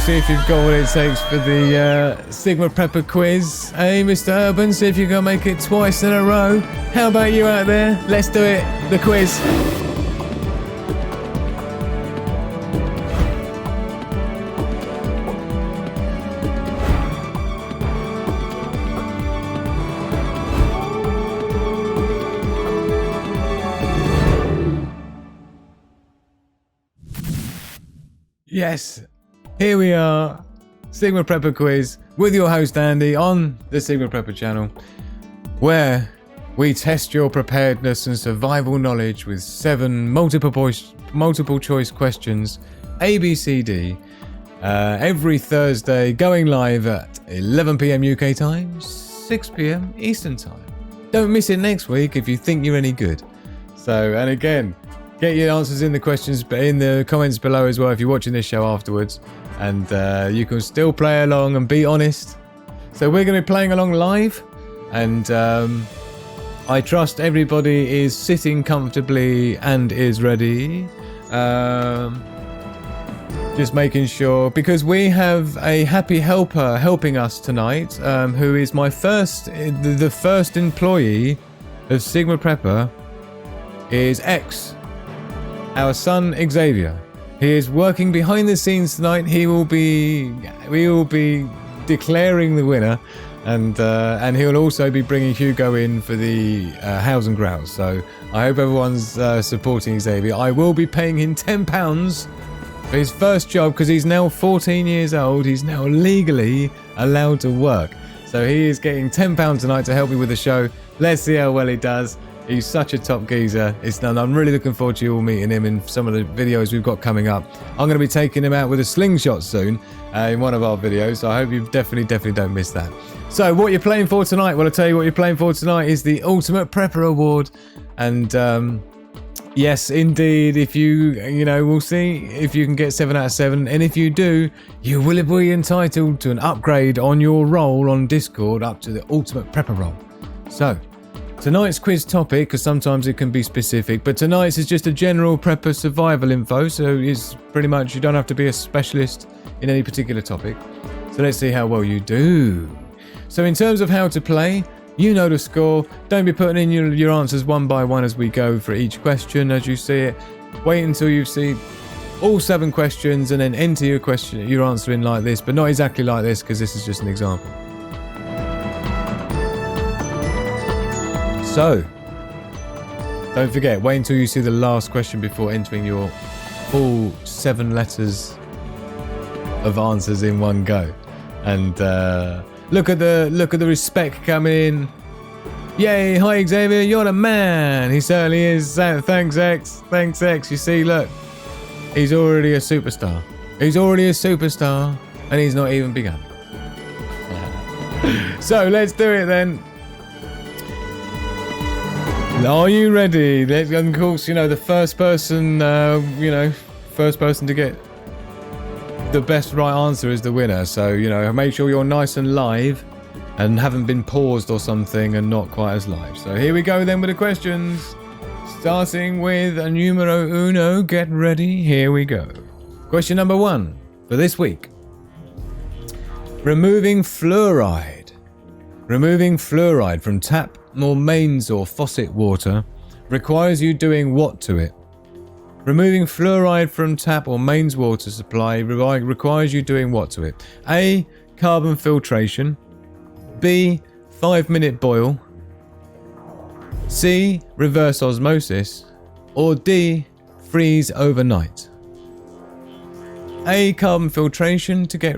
see if you've got what it takes for the Sigma Prepper quiz. Hey, Mr. Urban, see if you can make it twice in a row. How about you out there? Let's do it. The quiz. Yes, here we are, Sigma Prepper Quiz with your host Andy on the Sigma Prepper Channel, where we test your preparedness and survival knowledge with 7 multiple choice questions, A, B, C, D, every Thursday, going live at 11 PM UK time, 6 PM Eastern time. Don't miss it next week if you think you're any good. So, and again, get your answers in the questions, but in the comments below as well if you're watching this show afterwards, and you can still play along and be honest. So we're going to be playing along live, and I trust everybody is sitting comfortably and is ready. Just making sure, because we have a happy helper helping us tonight, who is the first employee of Sigma Prepper, is X. Our son Xavier. He is working behind the scenes tonight. We will be declaring the winner, and he'll also be bringing Hugo in for the house and grouse. So I hope everyone's supporting Xavier. I will be paying him £10 for his first job because he's now 14 years old. He's now legally allowed to work. So he is getting £10 tonight to help me with the show. Let's see how well he does. He's such a top geezer. I'm really looking forward to you all meeting him in some of the videos we've got coming up. I'm going to be taking him out with a slingshot soon in one of our videos, so I hope you definitely don't miss that. So what you're playing for tonight? Well, I'll tell you what you're playing for tonight is the Ultimate Prepper Award. And yes, indeed, if we'll see if you can get 7 out of 7. And if you do, you will be entitled to an upgrade on your role on Discord up to the Ultimate Prepper role. So, tonight's quiz topic, because sometimes it can be specific, but tonight's is just a general prepper survival info, so it's pretty much, you don't have to be a specialist in any particular topic. So let's see how well you do. So in terms of how to play, you know the score. Don't be putting in your answers one by one as we go for each question as you see it. Wait until you see all 7 questions and then enter your answer in like this, but not exactly like this because this is just an example. So, don't forget, wait until you see the last question before entering your full 7 letters of answers in one go. And look at the respect coming in. Yay, hi Xavier, you're the man. He certainly is. Thanks X. Thanks X. You see, look, he's already a superstar. And he's not even begun. So let's do it then. Are you ready? And of course, the first person to get the best right answer is the winner. So, make sure you're nice and live and haven't been paused or something and not quite as live. So here we go then with the questions. Starting with a numero uno. Get ready. Here we go. Question number 1 for this week. Removing fluoride. Removing fluoride from tap or mains or faucet water requires you doing what to it? Removing fluoride from tap or mains water supply requires you doing what to it? A. Carbon filtration. B. 5-minute boil. C. Reverse osmosis. Or D. Freeze overnight. A. Carbon filtration to get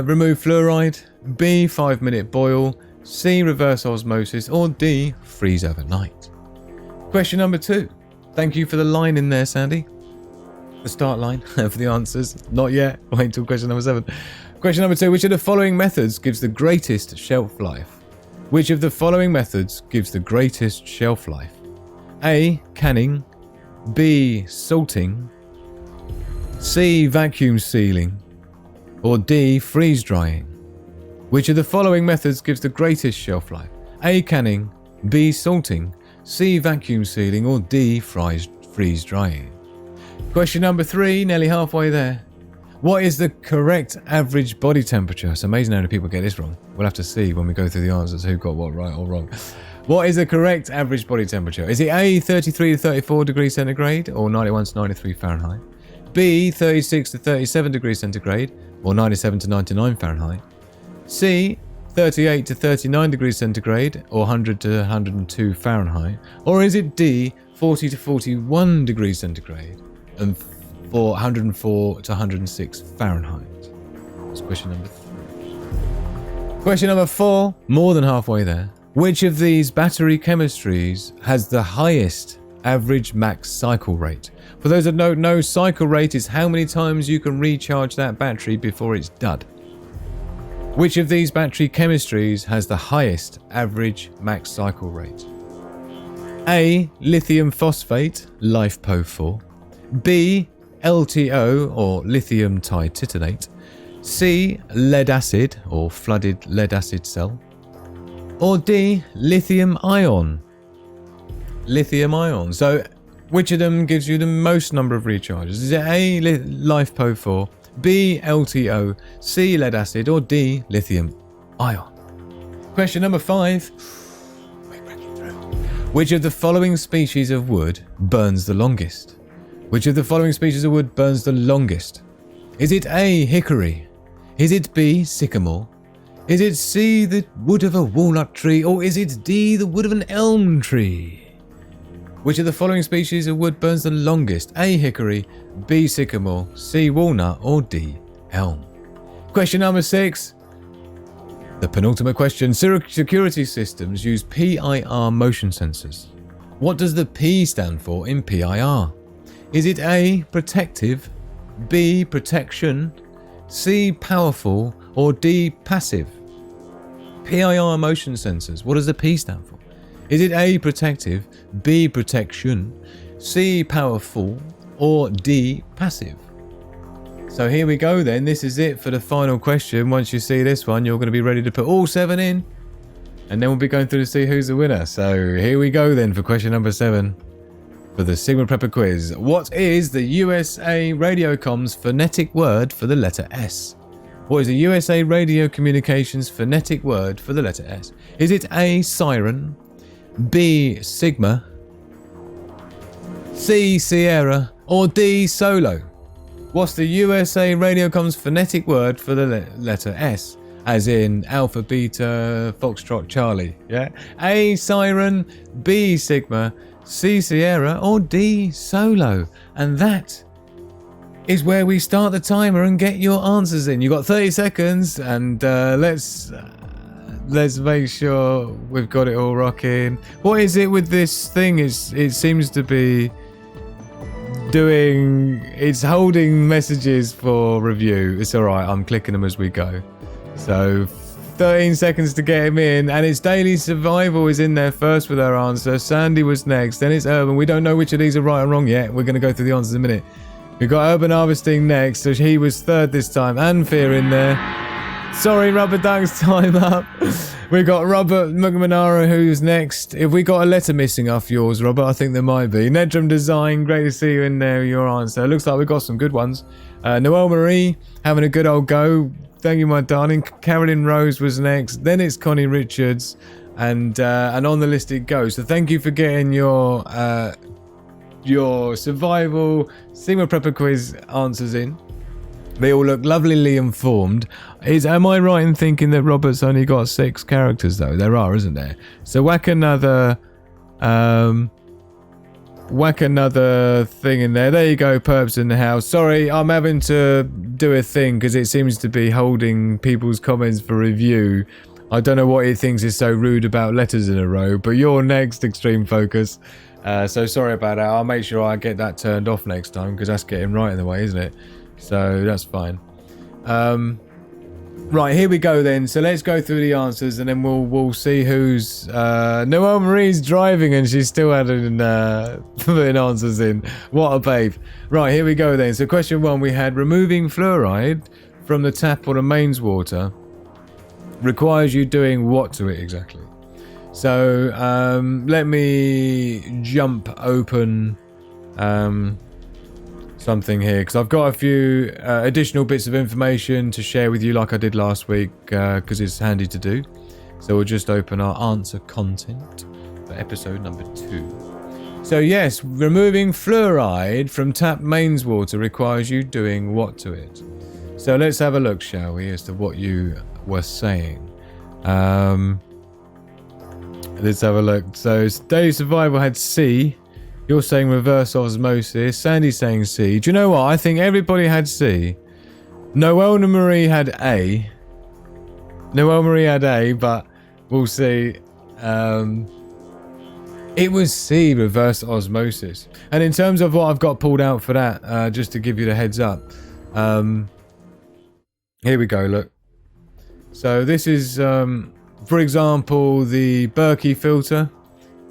remove fluoride. B. 5-minute boil. C. Reverse osmosis. Or D. Freeze overnight. Question number 2. Thank you for the line in there, Sandy. The start line for the answers. Not yet. Wait until question number 7. Question number 2. Which of the following methods gives the greatest shelf life? Which of the following methods gives the greatest shelf life? A. Canning. B. Salting. C. Vacuum sealing. Or D. Freeze drying. Which of the following methods gives the greatest shelf life? A. Canning. B. Salting. C. Vacuum sealing. Or D. Freeze drying. Question number 3, nearly halfway there. What is the correct average body temperature? It's amazing how many people get this wrong. We'll have to see when we go through the answers who got what right or wrong. What is the correct average body temperature? Is it A, 33 to 34 degrees centigrade or 91 to 93 Fahrenheit? B, 36 to 37 degrees centigrade or 97 to 99 Fahrenheit? C, 38 to 39 degrees centigrade or 100 to 102 Fahrenheit? Or is it D, 40 to 41 degrees centigrade and 104 to 106 Fahrenheit? That's question number 3. Question number 4, more than halfway there. Which of these battery chemistries has the highest average max cycle rate? For those that don't know, cycle rate is how many times you can recharge that battery before it's dud. Which of these battery chemistries has the highest average max cycle rate? A, lithium phosphate, LiFePO4. B, LTO, or lithium tititonate. C, lead acid, or flooded lead acid cell. Or D, lithium ion. Lithium ion. So, which of them gives you the most number of recharges? Is it A, LiFePO4, B, LTO, C, lead acid, or D, lithium ion? Question number 5. We're cracking through. Which of the following species of wood burns the longest? Which of the following species of wood burns the longest? Is it A, hickory? Is it B, sycamore? Is it C, the wood of a walnut tree? Or is it D, the wood of an elm tree? Which of the following species of wood burns the longest? A, hickory, B, sycamore, C, walnut, or D, elm? Question number 6. The penultimate question. Security systems use PIR motion sensors. What does the P stand for in PIR? Is it A, protective, B, protection, C, powerful, or D, passive? PIR motion sensors. What does the P stand for? Is it A, protective, B, protection, C, powerful, or D, passive? So here we go then. This is it for the final question. Once you see this one, you're going to be ready to put all 7 in. And then we'll be going through to see who's the winner. So here we go then for question number 7 for the Sigma Prepper quiz. What is the USA Radiocom's phonetic word for the letter S? What is the USA Radio Communications phonetic word for the letter S? Is it A, siren, B, sigma, C, Sierra, or D, solo? What's the USA Radiocom's phonetic word for the letter S? As in Alpha, Beta, Foxtrot, Charlie. Yeah? A, siren, B, sigma, C, Sierra, or D, solo? And that is where we start the timer and get your answers in. You've got 30 seconds, and let's make sure we've got it all rocking. What is it with this thing? It seems to be it's holding messages for review. It's alright, I'm clicking them as we go. So 13 seconds to get him in, and it's Daily Survival is in there first with her answer. Sandy was next, then it's Urban. We don't know which of these are right or wrong yet. We're going to go through the answers in a minute. We've got Urban Harvesting next, so he was third this time, and Fear in there. Sorry, Rubber Duck's time up. We've got Robert McManara who's next. If we got a letter missing off yours, Robert, I think there might be. Nedrum Design, great to see you in there, your answer. Looks like we've got some good ones. Noelle Marie, having a good old go. Thank you, my darling. Carolyn Rose was next. Then it's Connie Richards, and on the list it goes. So thank you for getting your survival Sigma Prepper quiz answers in. They all look lovelyly informed. Am I right in thinking that Robert's only got 6 characters though? There are, isn't there? So whack another thing in there. There you go, Perps in the house. Sorry, I'm having to do a thing because it seems to be holding people's comments for review. I don't know what it thinks is so rude about letters in a row, but you're next, Extreme Focus. So sorry about that. I'll make sure I get that turned off next time because that's getting right in the way, isn't it? So that's fine. Right, here we go then. So let's go through the answers and then we'll see who's... Noelle Marie's driving and she's still adding putting answers in. What a babe. Right, here we go then. So question 1, we had removing fluoride from the tap or the mains water requires you doing what to it exactly? So let me jump open something here, because I've got a few additional bits of information to share with you like I did last week, because it's handy to do. So we'll just open our answer content for episode number 2. So yes, removing fluoride from tap mains water requires you doing what to it? So let's have a look, shall we, as to what you were saying. Let's have a look. So Daily Survival had C. You're saying reverse osmosis. Sandy's saying C. Do you know what? I think everybody had C. Noelle Marie had A. Noelle Marie had A, but we'll see. It was C, reverse osmosis. And in terms of what I've got pulled out for that, just to give you the heads up. Here we go, look. So this is, for example, the Berkey filter.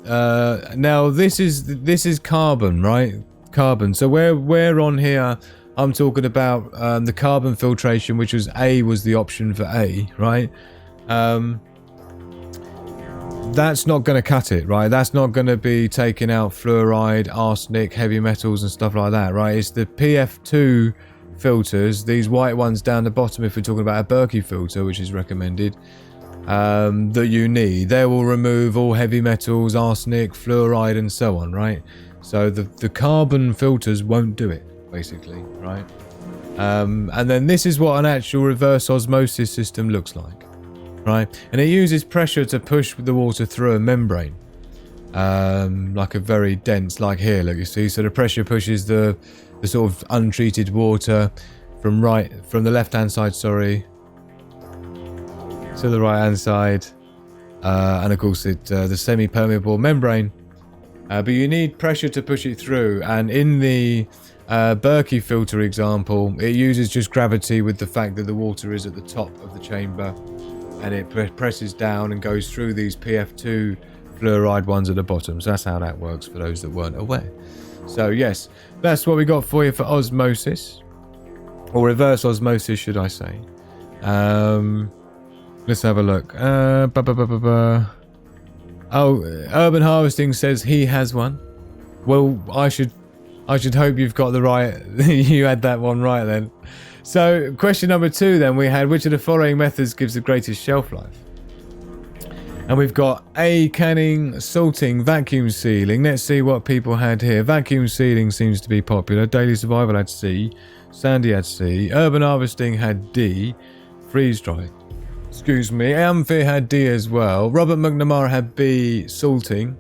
Now this is carbon, right? Carbon. So we're on here, I'm talking about the carbon filtration, which was A, was the option for A, right? That's not going to cut it, right? That's not going to be taking out fluoride, arsenic, heavy metals and stuff like that, right? It's the PF2 filters, these white ones down the bottom, if we're talking about a Berkey filter, which is recommended, that you need. They will remove all heavy metals, arsenic, fluoride and so on, right? So the carbon filters won't do it, basically, right? And then this is what an actual reverse osmosis system looks like, right? And it uses pressure to push the water through a membrane, like a very dense, like here, look, you see. So the pressure pushes the sort of untreated water from the left hand side, sorry, to the right hand side, and of course the semi-permeable membrane, but you need pressure to push it through. And in the Berkey filter example, it uses just gravity, with the fact that the water is at the top of the chamber and it presses down and goes through these PF2 fluoride ones at the bottom. So that's how that works, for those that weren't aware. So yes, that's what we got for you for osmosis, or reverse osmosis, should I say. Let's have a look. Oh, Urban Harvesting says he has one. Well, I should hope you've got the right. You had that one right then. So question number 2 then, we had, which of the following methods gives the greatest shelf life? And we've got A, canning, salting, vacuum sealing. Let's see what people had here. Vacuum sealing seems to be popular. Daily Survival had C. Sandy had C. Urban Harvesting had D. Freeze dry. Excuse me. Amphi had D as well. Robert McNamara had B, salting.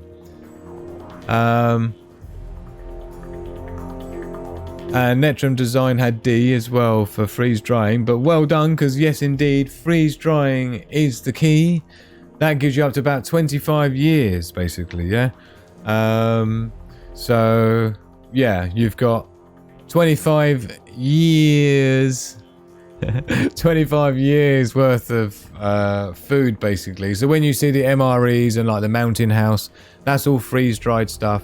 And Netram Design had D as well for freeze drying. But well done, because yes, indeed, freeze drying is the key. That gives you up to about 25 years, basically, yeah? So, yeah, you've got 25 years... 25 years worth of food, basically. So when you see the MREs and like the Mountain House, that's all freeze-dried stuff,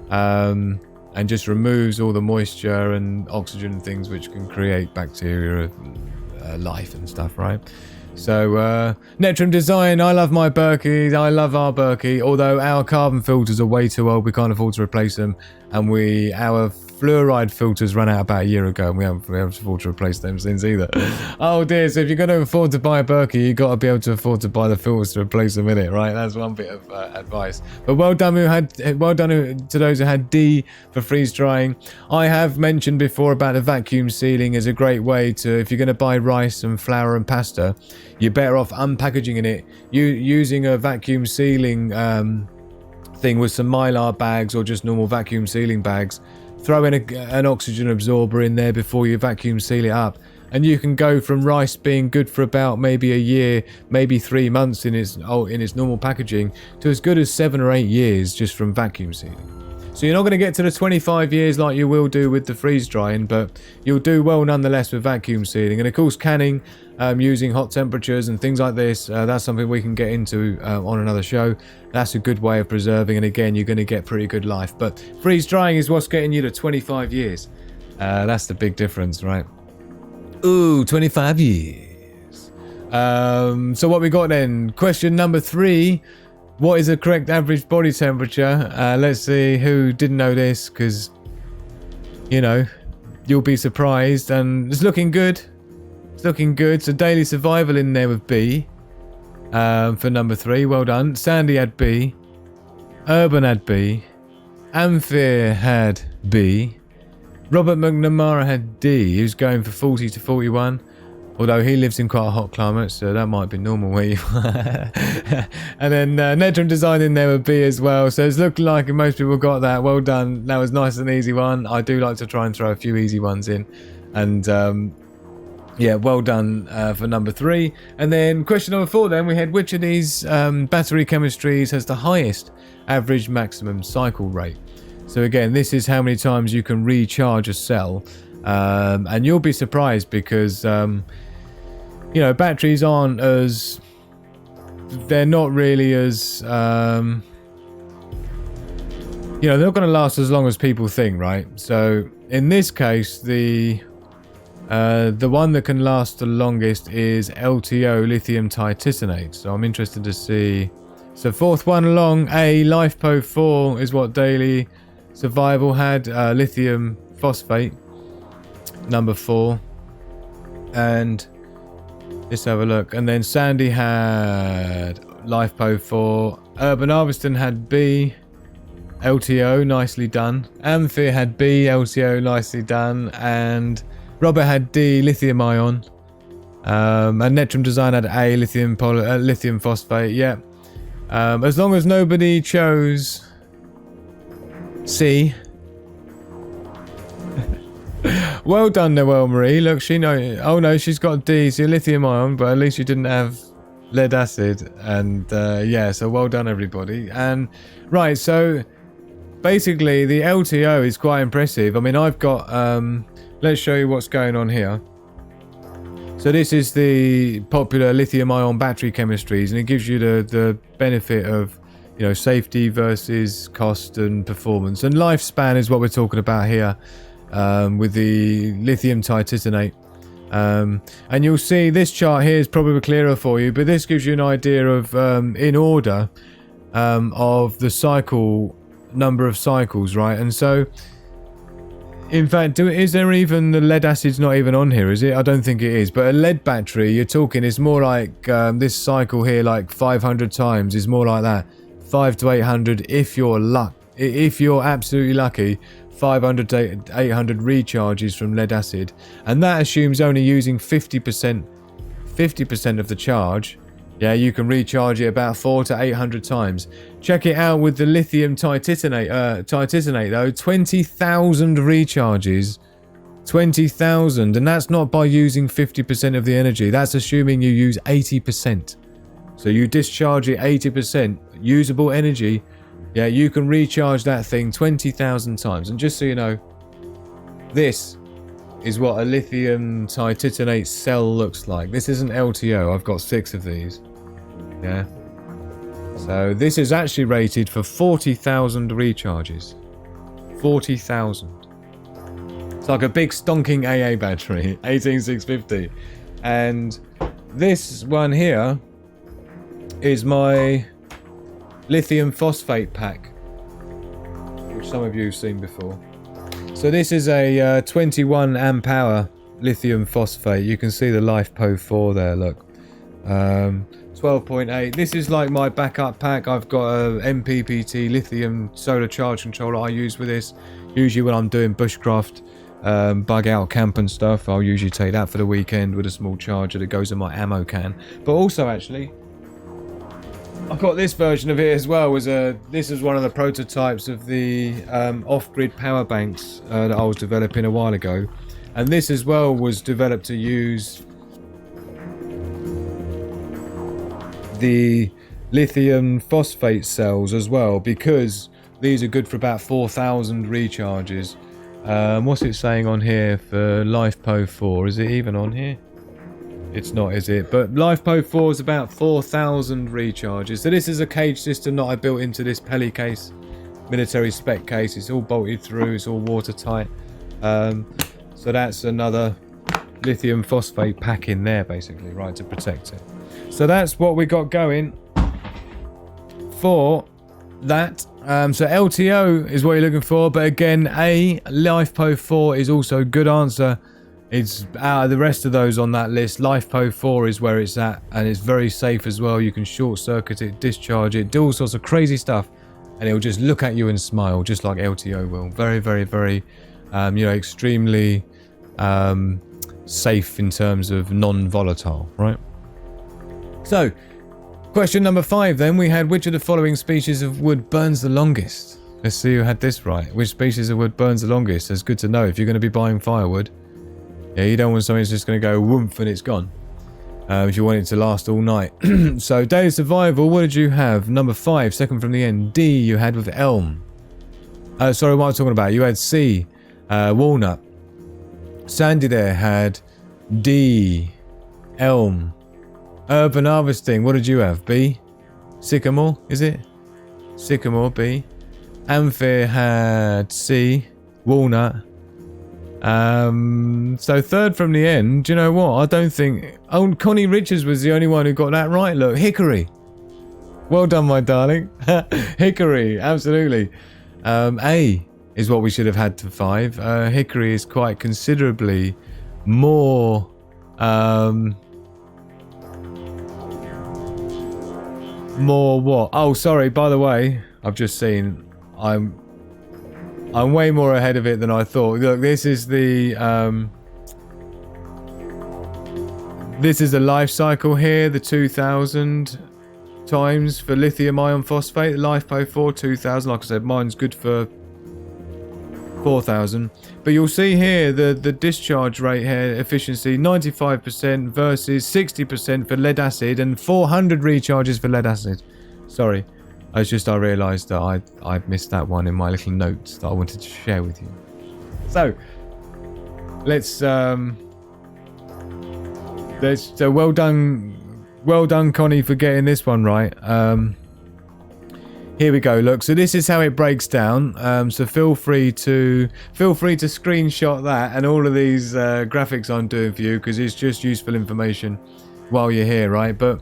and just removes all the moisture and oxygen and things which can create bacteria, life and stuff, right? So Netram Design, I love my Berkey, I love our Berkey, although our carbon filters are way too old, we can't afford to replace them, and our fluoride filters ran out about a year ago, and we haven't been able to afford to replace them since either. Oh dear, so if you're going to afford to buy a Berkey, you've got to be able to afford to buy the filters to replace them in it, right? That's one bit of advice. But well done to those who had D for freeze drying. I have mentioned before about the vacuum sealing as a great way to, if you're going to buy rice and flour and pasta, you're better off unpackaging it, using a vacuum sealing thing with some Mylar bags or just normal vacuum sealing bags. Throw in an oxygen absorber in there before you vacuum seal it up, and you can go from rice being good for about maybe a year, maybe 3 months in its normal packaging, to as good as 7 or 8 years just from vacuum sealing. So you're not going to get to the 25 years like you will do with the freeze drying, but you'll do well nonetheless with vacuum sealing. And of course, canning, using hot temperatures and things like this, that's something we can get into on another show. That's a good way of preserving, and again, you're going to get pretty good life. But freeze drying is what's getting you to 25 years. That's the big difference, right? Ooh, 25 years. So what we got then? Question number 3. What is the correct average body temperature? Let's see who didn't know this, because, you know, you'll be surprised, and it's looking good. It's looking good. So daily survival in there with B for number 3. Well done. Sandy had B. Urban had B. Amphir had B. Robert McNamara had D. He was going for 40 to 41. Although he lives in quite a hot climate, so that might be normal where you are. And then Nedrum Design in there with B as well. So it's looking like most people got that. Well done. That was nice and easy one. I do like to try and throw a few easy ones in. And yeah, well done for number 3. And then question number 4 then, we had which of these battery chemistries has the highest average maximum cycle rate? So again, this is how many times you can recharge a cell. And you'll be surprised because, you know, batteries aren't as... They're not really as... you know, they're not going to last as long as people think, right? So in this case, the one that can last the longest is LTO, lithium titanate. So I'm interested to see. So fourth one along, A, LifePo 4 is what daily survival had, lithium phosphate, number 4. And let's have a look. And then Sandy had LifePo 4, Urban Harveston had B, LTO, nicely done. Amphir had B, LTO, nicely done. And Robert had D, lithium ion. And Netrum Design had A, lithium phosphate. Yeah. As long as nobody chose C. Well done, Noelle Marie. Look, she know. Oh no, she's got D, so lithium ion, but at least you didn't have lead acid. And yeah, so well done, everybody. And right, so basically the LTO is quite impressive. I mean, I've got. Let's show you what's going on here. So this is the popular lithium-ion battery chemistries, and it gives you the benefit of, you know, safety versus cost and performance. And lifespan is what we're talking about here with the lithium titanate. And you'll see this chart here is probably clearer for you, but this gives you an idea of, in order, of the cycle, number of cycles, right? And so... In fact, is there even the lead acid's not even on here, is it? I don't think it is. But a lead battery, you're talking, it's more like this cycle here, like 500 times is more like that. 5 to 800 if you're absolutely lucky. 500 to 800 recharges from lead acid. And that assumes only using 50% of the charge. Yeah, you can recharge it about 400 to 800 times. Check it out with the lithium titanate though. 20,000 recharges. 20,000. And that's not by using 50% of the energy. That's assuming you use 80%. So you discharge it 80%. Usable energy. Yeah, you can recharge that thing 20,000 times. And just so you know, this is what a lithium titanate cell looks like. This isn't LTO. I've got 6 of these. Yeah. So this is actually rated for 40,000 recharges. 40,000. It's like a big stonking AA battery. 18650. And this one here is my lithium phosphate pack, which some of you have seen before. So this is a 21 amp hour lithium phosphate. You can see the LifePo 4 there, look. 12.8. This is like my backup pack. I've got a MPPT lithium solar charge controller I use with this. Usually when I'm doing bushcraft, bug out camp and stuff, I'll usually take that for the weekend with a small charger that goes in my ammo can. But also actually, I've got this version of it as well. This is one of the prototypes of the off-grid power banks that I was developing a while ago. And this as well was developed to use the lithium phosphate cells as well, because these are good for about 4,000 recharges. What's it saying on here for LifePo 4? Is it even on here? It's not, is it? But LifePo 4 is about 4,000 recharges. So this is a cage system that I built into this Peli case, military spec case. It's all bolted through, it's all watertight. So that's another lithium phosphate pack in there basically, right, to protect it. So that's what we got going for that. So LTO is what you're looking for, but again, A, LifePo 4 is also a good answer. It's out of the rest of those on that list. LifePo 4 is where it's at, and it's very safe as well. You can short circuit it, discharge it, do all sorts of crazy stuff, and it'll just look at you and smile, just like LTO will. Very, very, very, extremely safe in terms of non-volatile, right? So, question number 5 then, we had which of the following species of wood burns the longest? Let's see who had this right. Which species of wood burns the longest? It's good to know if you're going to be buying firewood. Yeah, you don't want something that's just going to go whoomph and it's gone. If you want it to last all night. So, daily survival, what did you have? Number 5, second from the end. D, you had with elm. Sorry, what am I talking about? You had C, walnut. Sandy there had D, elm. Urban harvesting, what did you have? B? Sycamore, is it? Sycamore, B. Amphere had C, walnut. So third from the end, do you know what? I don't think... Oh, Connie Richards was the only one who got that right. Look, hickory. Well done, my darling. Hickory, absolutely. A is what we should have had to 5. Hickory is quite considerably more... more what? Oh, sorry, by the way, I've just seen I'm way more ahead of it than I thought. Look, this is the life cycle here, the 2000 times for lithium iron phosphate, LifePo 4 2000. Like I said, mine's good for 4000. But you'll see here the discharge rate here, efficiency 95% versus 60% for lead acid and 400 recharges for lead acid. Sorry, I realised that I missed that one in my little notes that I wanted to share with you. So let's so well done Connie for getting this one right. Here we go. Look, so this is how it breaks down. So feel free to screenshot that and all of these graphics I'm doing for you, because it's just useful information while you're here, right? But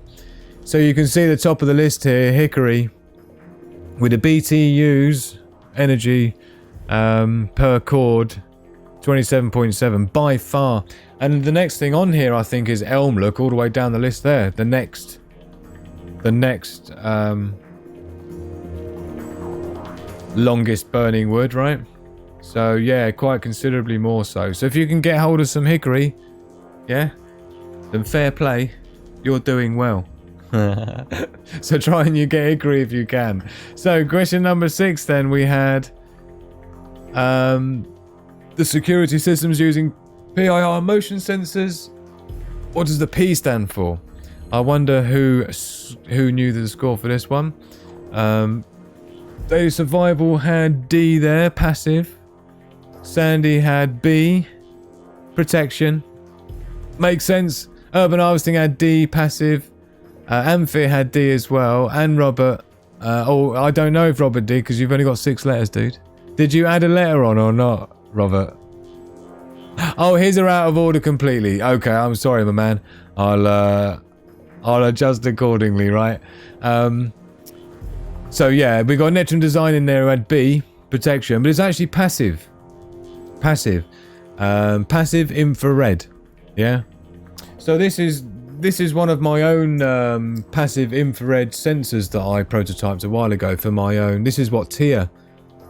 so you can see the top of the list here, hickory, with the BTUs energy per cord, 27.7 by far. And the next thing on here, I think, is elm. Look, all the way down the list there. The next longest burning wood, right? So yeah, quite considerably more so. So if you can get hold of some hickory, yeah, then fair play, you're doing well. So try and you get hickory if you can. So question number 6 then, we had the security systems using PIR motion sensors. What does the P stand for? I wonder who knew the score for this one. Daily survival had D there, passive. Sandy had B, protection. Makes sense. Urban harvesting had D, passive. Amphi had D as well, and Robert. I don't know if Robert did, because you've only got 6 letters, dude. Did you add a letter on or not, Robert? Oh, his are out of order completely. Okay, I'm sorry, my man. I'll adjust accordingly, right? So yeah, we got Netron Design in there who had B, protection, but it's actually passive. Passive infrared. Yeah. So this is one of my own passive infrared sensors that I prototyped a while ago for my own. This is what Tia.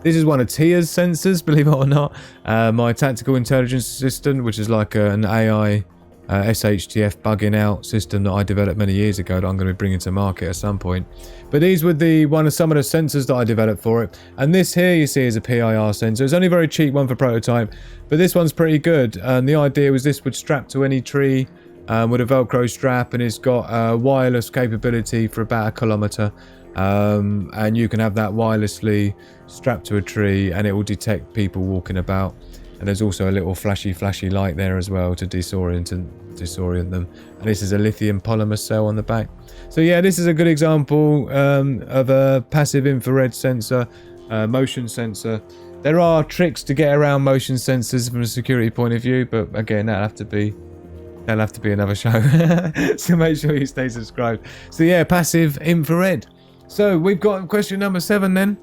This is one of Tia's sensors, believe it or not. My tactical intelligence system, which is like an AI SHTF bugging out system that I developed many years ago that I'm going to be bringing to market at some point. But these were some of the sensors that I developed for it. And this here you see is a PIR sensor. It's only a very cheap one for prototype, but this one's pretty good. And the idea was this would strap to any tree with a Velcro strap, and it's got wireless capability for about 1 kilometer. And you can have that wirelessly strapped to a tree and it will detect people walking about. And there's also a little flashy light there as well to disorient them. And this is a lithium polymer cell on the back. So yeah, this is a good example of a passive infrared sensor, motion sensor. There are tricks to get around motion sensors from a security point of view, but again, that'll have to be another show. So make sure you stay subscribed. So yeah, passive infrared. So we've got question number 7 then.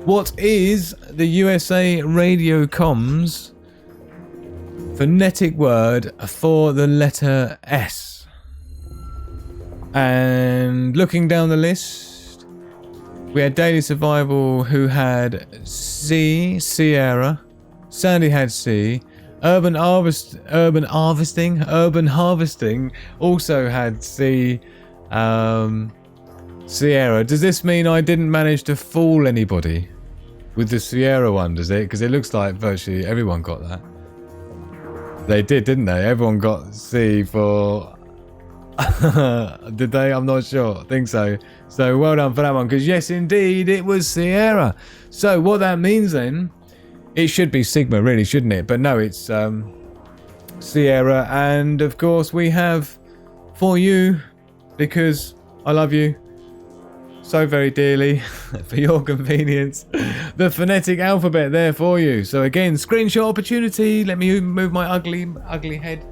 What is the USA radio comms phonetic word for the letter S? And looking down the list, we had Daily Survival, who had C, Sierra. Sandy had C. Urban Harvesting also had C. Sierra. Does this mean I didn't manage to fool anybody with the Sierra one, does it? Because it looks like virtually everyone got that. They did, didn't they? Everyone got C for... Did they? I'm not sure. I think so. So well done for that one, because yes, indeed, it was Sierra. So what that means then, it should be Sigma, really, shouldn't it? But no, it's Sierra. And of course, we have for you, because I love you so very dearly, for your convenience, the phonetic alphabet there for you. So again, screenshot opportunity. Let me move my ugly head.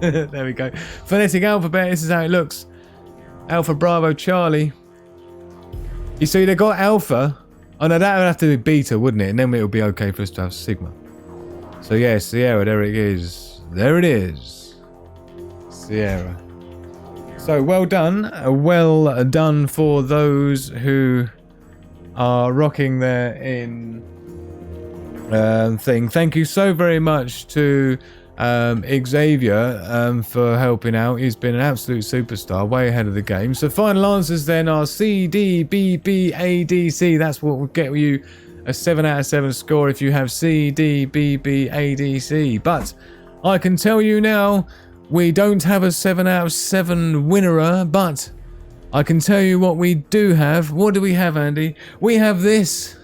There we go. Phonetic alphabet. This is how it looks. Alpha, Bravo, Charlie. You see, they got Alpha. Oh no, that would have to be Beta, wouldn't it? And then it would be okay for us to have Sigma. So yeah, Sierra. There it is. There it is. Sierra. So well done for those who are rocking their in thing. Thank you so very much to Xavier for helping out. He's been an absolute superstar, way ahead of the game. So final answers then are C, D, B, B, A, D, C. That's what will get you a 7 out of 7 score if you have C, D, B, B, A, D, C. But I can tell you now, we don't have a 7 out of 7 winner, but I can tell you what we do have. What do we have, Andy? We have this.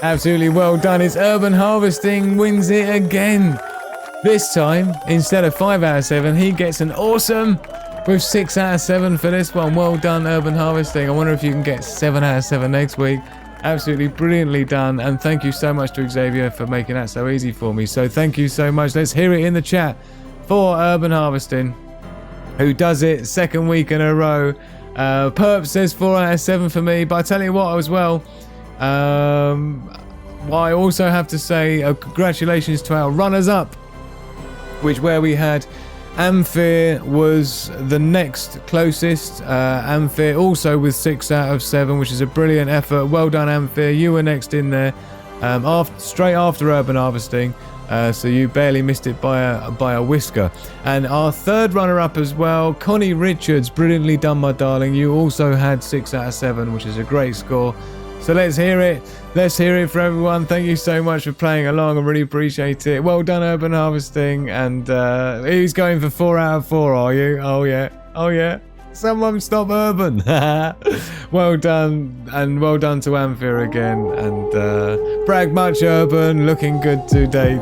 Absolutely well done. It's Urban Harvesting wins it again. This time, instead of 5 out of 7, he gets an awesome with 6 out of 7 for this one. Well done, Urban Harvesting. I wonder if you can get 7 out of 7 next week. Absolutely brilliantly done. And thank you so much to Xavier for making that so easy for me. So thank you so much. Let's hear it in the chat for Urban Harvesting, who does it second week in a row. Perp says 4 out of 7 for me. But I tell you what as well, I also have to say congratulations to our runners-up, where we had Amphir was the next closest. Amphir also with 6 out of 7, which is a brilliant effort. Well done, Amphir. You were next in there, straight after Urban Harvesting. So you barely missed it by a whisker. And our third runner-up as well, Connie Richards. Brilliantly done, my darling. You also had 6 out of 7, which is a great score. So let's hear it. Let's hear it for everyone. Thank you so much for playing along. I really appreciate it. Well done, Urban Harvesting. And who's going for 4 out of 4, are you? Oh, yeah. Oh, yeah. Someone stop Urban. Well done. And well done to Amphir again. And brag much, Urban. Looking good to date.